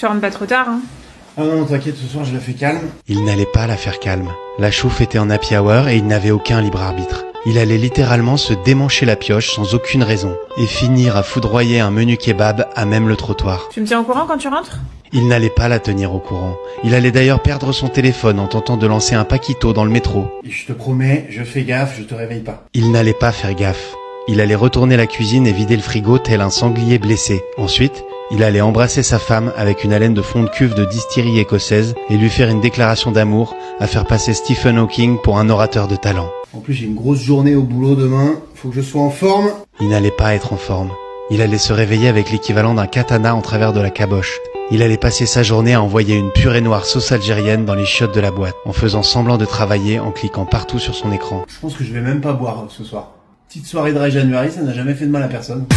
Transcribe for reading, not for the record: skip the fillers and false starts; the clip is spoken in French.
Tu rentres pas trop tard, hein? Ah non, t'inquiète, ce soir je la fais calme. Il n'allait pas la faire calme. La chouffe était en happy hour et il n'avait aucun libre arbitre. Il allait littéralement se démancher la pioche sans aucune raison et finir à foudroyer un menu kebab à même le trottoir. Tu me tiens au courant quand tu rentres? Il n'allait pas la tenir au courant. Il allait d'ailleurs perdre son téléphone en tentant de lancer un paquito dans le métro. Et je te promets, je fais gaffe, je te réveille pas. Il n'allait pas faire gaffe. Il allait retourner la cuisine et vider le frigo tel un sanglier blessé. Ensuite, il allait embrasser sa femme avec une haleine de fond de cuve de distillerie écossaise et lui faire une déclaration d'amour à faire passer Stephen Hawking pour un orateur de talent. En plus, j'ai une grosse journée au boulot demain, faut que je sois en forme. Il n'allait pas être en forme. Il allait se réveiller avec l'équivalent d'un katana en travers de la caboche. Il allait passer sa journée à envoyer une purée noire sauce algérienne dans les chiottes de la boîte, en faisant semblant de travailler, en cliquant partout sur son écran. Je pense que je vais même pas boire ce soir. Petite soirée dry January, ça n'a jamais fait de mal à personne.